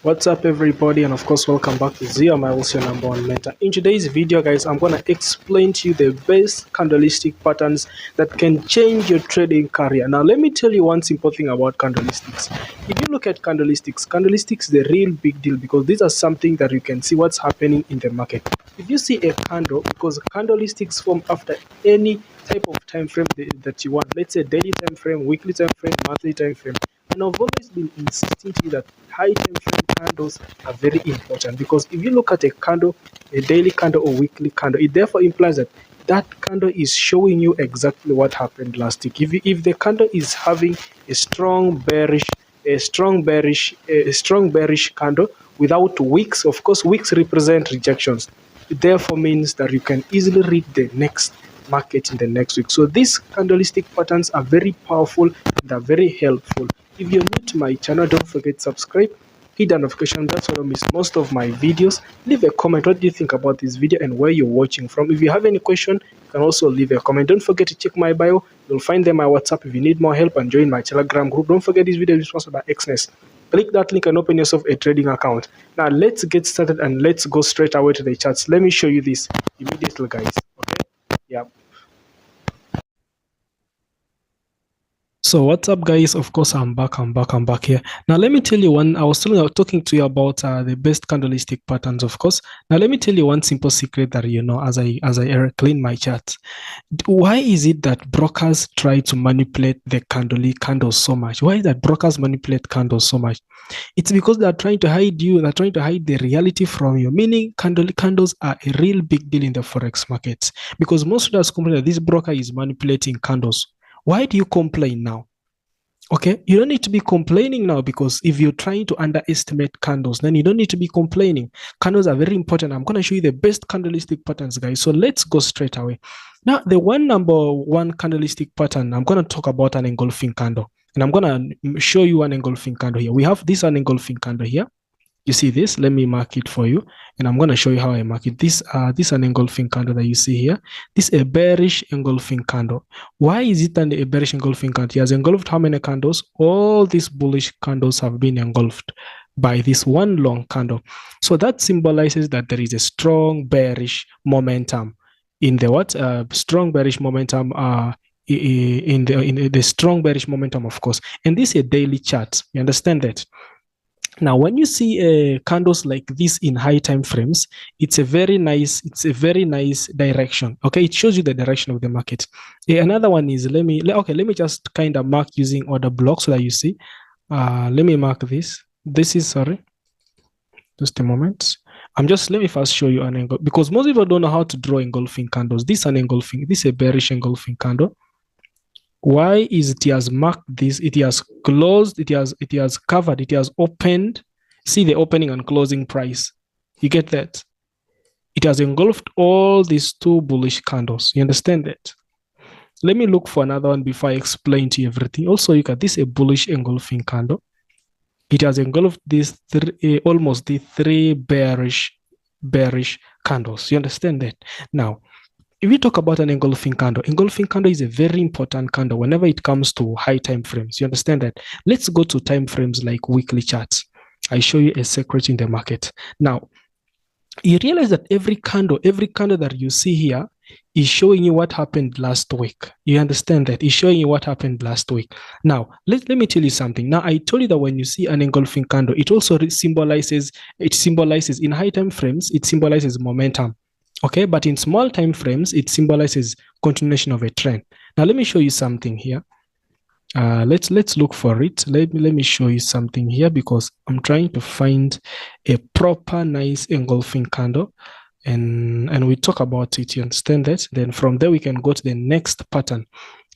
What's up everybody, and of course welcome back to Zio, my also your number one mentor. In today's video guys, I'm gonna explain to you the best candlestick patterns that can change your trading career. Now let me tell you one simple thing about candlesticks. If you look at candlesticks is the real big deal because these are something that you can see what's happening in the market. If you see a candle, because candlesticks form after any type of time frame that you want, let's say daily time frame, weekly time frame, monthly time frame. And I've always been insisting to you that high time frame candles are very important because if you look at a candle, a daily candle or weekly candle, it therefore implies that that candle is showing you exactly what happened last week. If the candle is having a strong bearish candle without wicks, of course wicks represent rejections. It therefore means that you can easily read the next market in the next week. So these candlestick patterns are very powerful and are very helpful. If you're new to my channel, don't forget to subscribe, hit the notification bell so you don't miss most of my videos. Leave a comment, what do you think about this video and where you're watching from. If you have any question, you can also leave a comment. Don't forget to check my bio, you'll find there my WhatsApp if you need more help, and join my Telegram group. Don't forget this video is sponsored by Xness. Click that link and open yourself a trading account. Now let's get started and let's go straight away to the charts. Let me show you this immediately guys. Okay, yeah. So what's up guys, of course I'm back here. Now let me tell you one, I was talking to you about the best candlestick patterns, of course. Now let me tell you one simple secret that you know as I clean my chart. Why is it that brokers try to manipulate the candles so much? Why is that brokers manipulate candles so much? It's because they're trying to hide you, they're trying to hide the reality from you, meaning candles are a real big deal in the Forex markets because most of us complain that this broker is manipulating candles. Why do you complain now? Okay, you don't need to be complaining now because if you're trying to underestimate candles, then you don't need to be complaining. Candles are very important. I'm going to show you the best candlestick patterns, guys. So let's go straight away. Now, the number one candlestick pattern, I'm going to talk about an engulfing candle. And I'm going to show you an engulfing candle here. We have this an engulfing candle here. You see this? Let me mark it for you, and I'm going to show you how I mark it. This an engulfing candle that you see here. This is a bearish engulfing candle. Why is it a bearish engulfing candle? It has engulfed how many candles? All these bullish candles have been engulfed by this one long candle. So that symbolizes that there is a strong bearish momentum in the strong bearish momentum in the strong bearish momentum, of course. And this is a daily chart. You understand that? Now, when you see candles like this in high time frames, it's a very nice direction. Okay, it shows you the direction of the market. Another one is let me just kind of mark using order blocks so that you see. Let me mark this. This is just a moment. Let me first show you an angle because most people don't know how to draw engulfing candles. This is a bearish engulfing candle. Why is it has marked this? It has closed, it has covered, it has opened. See the opening and closing price. You get that? It has engulfed all these two bullish candles. You understand that? Let me look for another one before I explain to you everything. Also, you got this a bullish engulfing candle. It has engulfed these almost the three bearish candles. You understand that? Now, if we talk about an engulfing candle is a very important candle whenever it comes to high time frames. You understand that? Let's go to time frames like weekly charts. I show you a secret in the market. Now, you realize that every candle that you see here is showing you what happened last week. You understand that? It's showing you what happened last week. Now, let me tell you something. Now, I told you that when you see an engulfing candle, it also symbolizes in high time frames, it symbolizes momentum. Okay, but in small time frames, it symbolizes continuation of a trend. Now, let me show you something here. Let's look for it. Let me show you something here because I'm trying to find a proper nice engulfing candle, and we talk about it. You understand that? Then from there we can go to the next pattern.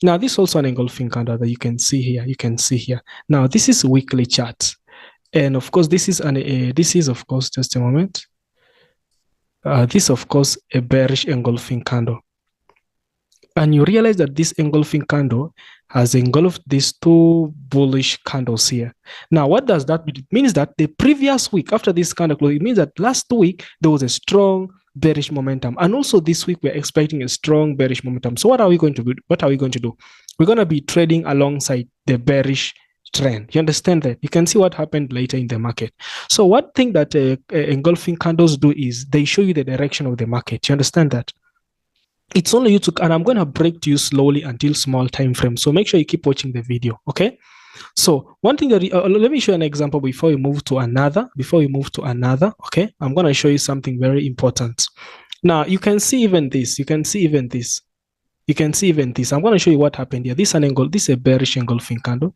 Now, this is also an engulfing candle that you can see here. Now, this is weekly chart, and of course, this is of course just a moment. This, of course, a bearish engulfing candle. And you realize that this engulfing candle has engulfed these two bullish candles here. Now, what does that mean? It means that the previous week after this candle close, it means that last week there was a strong bearish momentum. And also this week we're expecting a strong bearish momentum. So what are we going to do? We're going to be trading alongside the bearish trend. You understand that? You can see what happened later in the market. So one thing that engulfing candles do is they show you the direction of the market. You understand that? It's only you to, and I'm going to break to you slowly until small time frame. So make sure you keep watching the video, okay? So one thing that, let me show you an example before we move to another. Okay? I'm going to show you something very important. Now, you can see even this. I'm going to show you what happened here. This is a bearish engulfing candle.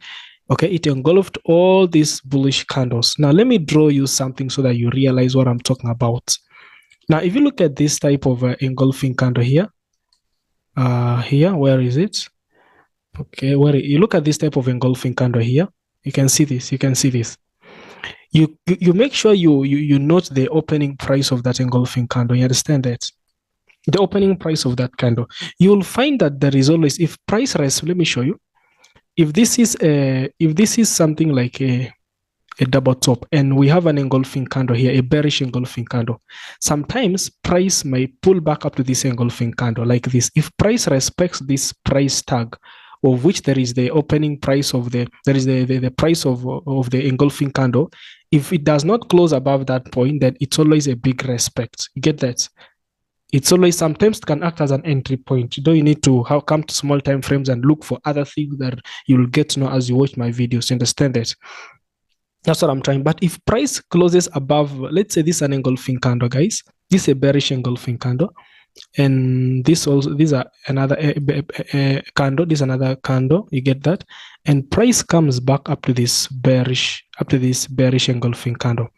Okay, it engulfed all these bullish candles. Now, let me draw you something so that you realize what I'm talking about. Now, if you look at this type of engulfing candle here, where is it? Okay, where you look at this type of engulfing candle here, you can see this. You make sure you note the opening price of that engulfing candle. You understand that? The opening price of that candle. You will find that there is always, if price rise, let me show you. If this is something like a double top and we have an engulfing candle here, a bearish engulfing candle, sometimes price may pull back up to this engulfing candle like this. If price respects this price tag, of which there is the opening price of the price of the engulfing candle, if it does not close above that point, then it's always a big respect. You get that? It's always, sometimes it can act as an entry point. You don't need to come to small time frames and look for other things that you'll get to know as you watch my videos. You understand that? That's what I'm trying. But if price closes above, let's say this is an engulfing candle, guys. This is a bearish engulfing candle. And these are another candle. This is another candle. You get that? And price comes back up to this bearish engulfing candle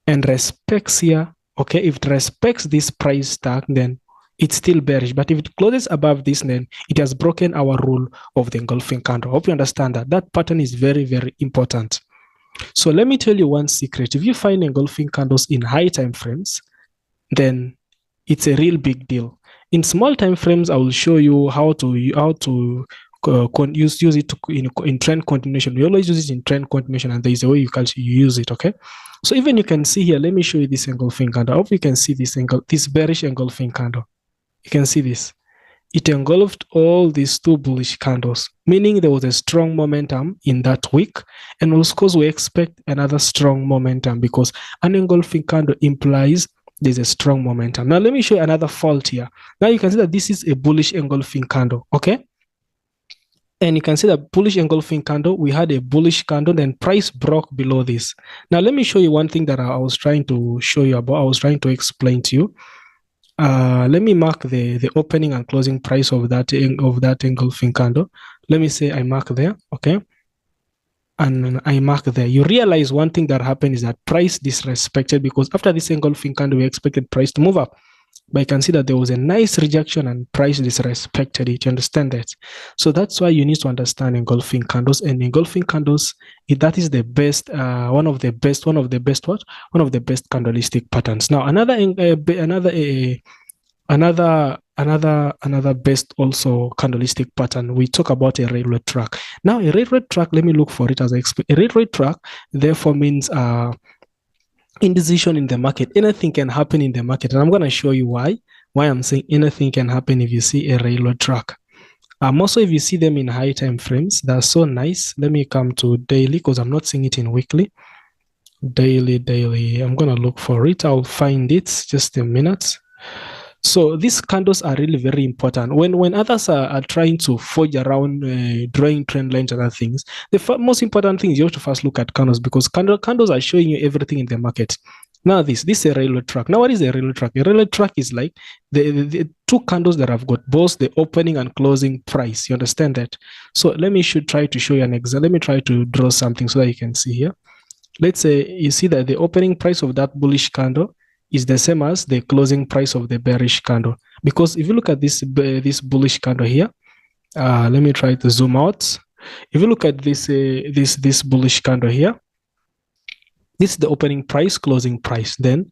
and respects here. Okay, if it respects this price tag, then it's still bearish. But if it closes above this, then it has broken our rule of the engulfing candle. I hope you understand that. That pattern is very, very important. So let me tell you one secret. If you find engulfing candles in high time frames, then it's a real big deal. In small time frames, I will show you how to use it in trend continuation. We always use it in trend continuation, and there is a way you use it. Okay, so even you can see here. Let me show you this engulfing candle. I hope you can see this bearish engulfing candle. You can see this. It engulfed all these two bullish candles, meaning there was a strong momentum in that week. And of course, we expect another strong momentum because an engulfing candle implies there's a strong momentum. Now, let me show you another fault here. Now, you can see that this is a bullish engulfing candle, okay? And you can see that bullish engulfing candle, we had a bullish candle, then price broke below this. Now, let me show you one thing that I was trying to show you about. I was trying to explain to you. Let me mark the opening and closing price of that engulfing candle. Let me say I mark there, okay? And I mark there. You realize one thing that happened is that price disrespected, because after this engulfing candle, we expected price to move up. But you can see that there was a nice rejection and price disrespected it. You understand that? So that's why you need to understand engulfing candles. And engulfing candles, that is the best, one of the best candlestick patterns. Now, another best also candlestick pattern, we talk about a railway track. Now, a railway track, let me look for it as I explain. A railway track therefore means indecision in the market. Anything can happen in the market, and I'm going to show you why I'm saying anything can happen if you see a railway track. Also, if you see them in high time frames, they're so nice. Let me come to daily because I'm not seeing it in weekly. Daily. I'm going to look for it. I'll find it. Just a minute. So these candles are really very important. When others are trying to forge around drawing trend lines and other things, the most important thing is you have to first look at candles, because candles are showing you everything in the market. Now this is a railway track. Now what is a railway track? A railway track is like the two candles that have got both the opening and closing price. You understand that? So let me try to show you an example. Let me try to draw something so that you can see here. Let's say you see that the opening price of that bullish candle is the same as the closing price of the bearish candle. Because if you look at this bullish candle here, let me try to zoom out. If you look at this bullish candle here, this is the opening price, closing price. Then,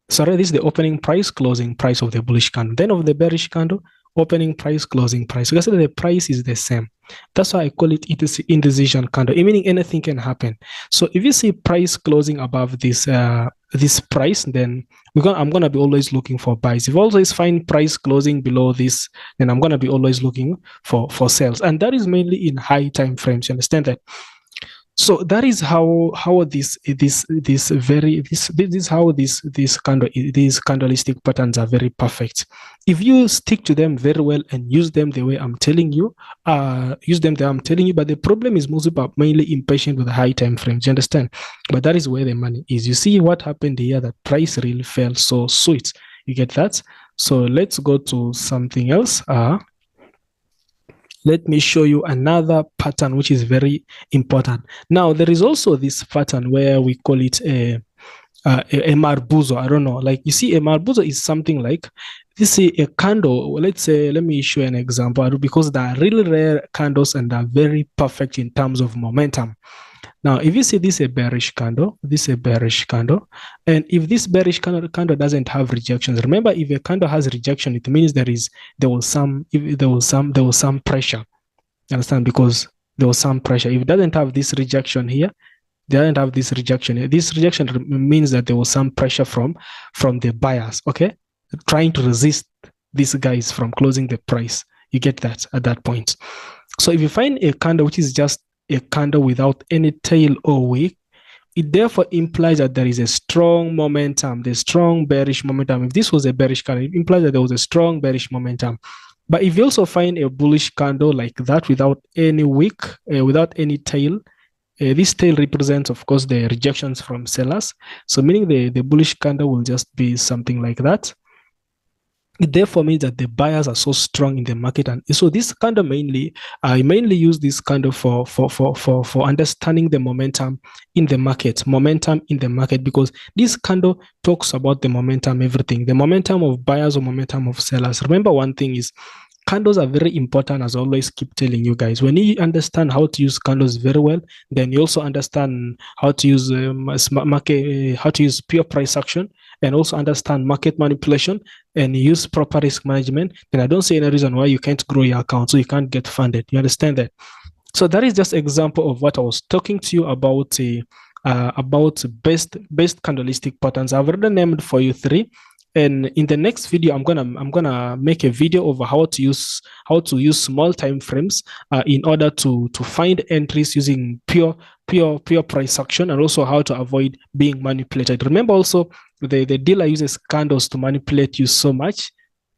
sorry, this is the opening price, closing price of the bullish candle. Then of the bearish candle, opening price, closing price. You can see that the price is the same. That's why I call it indecision candle, meaning anything can happen. So if you see price closing above this this price, then I'm gonna be always looking for buys. If I always find price closing below this, then I'm gonna be always looking for sales, and that is mainly in high time frames. You understand that? So that is how this is how these candlestick patterns are very perfect. If you stick to them very well and use them the way I'm telling you, use them the way I'm telling you. But the problem is most people are mainly impatient with high time frames. You understand? But that is where the money is. You see what happened here? That price really fell so sweet. You get that? So let's go to something else. Let me show you another pattern which is very important. Now, there is also this pattern where we call it a Marubozu. I don't know. Like you see, a Marubozu is something like this is a candle. Let's say, let me show you an example because they are really rare candles and are very perfect in terms of momentum. Now, if you see this a bearish candle, this a bearish candle, and if this bearish candle doesn't have rejections, remember if a candle has rejection, it means there was some pressure. You understand? Because there was some pressure. If it doesn't have this rejection here, they doesn't have this rejection. This rejection means that there was some pressure from the buyers, okay, trying to resist these guys from closing the price. You get that at that point. So if you find a candle which is just a candle without any tail or wick, it therefore implies that there is a strong momentum, the strong bearish momentum. If this was a bearish candle, it implies that there was a strong bearish momentum. But if you also find a bullish candle like that without any wick, without any tail, this tail represents, of course, the rejections from sellers. So meaning the bullish candle will just be something like that. It therefore means that the buyers are so strong in the market, and so this kind of I mainly use this kind of for understanding the momentum in the market, because this candle talks about the momentum, everything, the momentum of buyers or momentum of sellers. Remember, one thing is candles are very important, as I always keep telling you guys. When you understand how to use candles very well, then you also understand how to use how to use pure price action, and also understand market manipulation and use proper risk management. Then I don't see any reason why you can't grow your account, so you can't get funded. You understand that? So that is just an example of what I was talking to you about. About best candlestick patterns. I've already named for you 3. And in the next video, I'm gonna make a video over how to use small time frames in order to find entries using pure price action, and also how to avoid being manipulated. Remember also, the dealer uses candles to manipulate you so much.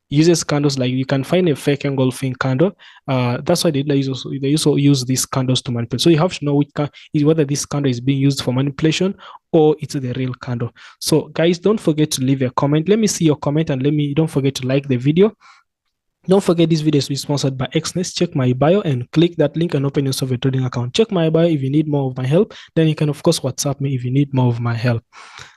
Uses candles, like you can find a fake engulfing candle. That's why they also use these candles to manipulate. So you have to know whether this candle is being used for manipulation or it's the real candle. So guys, don't forget to leave a comment. Let me see your comment, and don't forget to like the video. Don't forget this video is sponsored by Xnest. Check my bio and click that link and open yourself a trading account. Check my bio if you need more of my help. Then you can, of course, WhatsApp me if you need more of my help.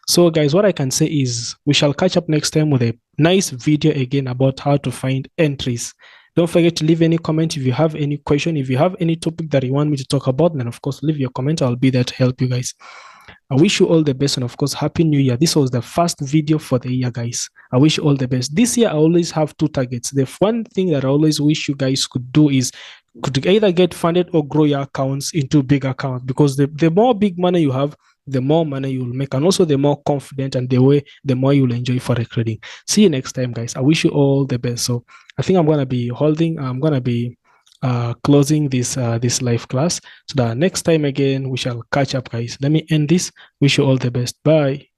So guys, what I can say is we shall catch up next time with a nice video again about how to find entries. Don't forget to leave any comment if you have any question. If you have any topic that you want me to talk about, then of course, leave your comment. I'll be there to help you guys. I wish you all the best, and of course, Happy New Year. This was the first video for the year, guys. I wish you all the best. This year, I always have 2 targets. The one thing that I always wish you guys could do is could either get funded or grow your accounts into big accounts, because the more big money you have, the more money you will make, and also the more confident and the more you'll enjoy Forex trading. See you next time, guys. I wish you all the best. So I think I'm going to be closing this live class, so that next time again we shall catch up, guys. Let me end this. Wish you all the best. Bye.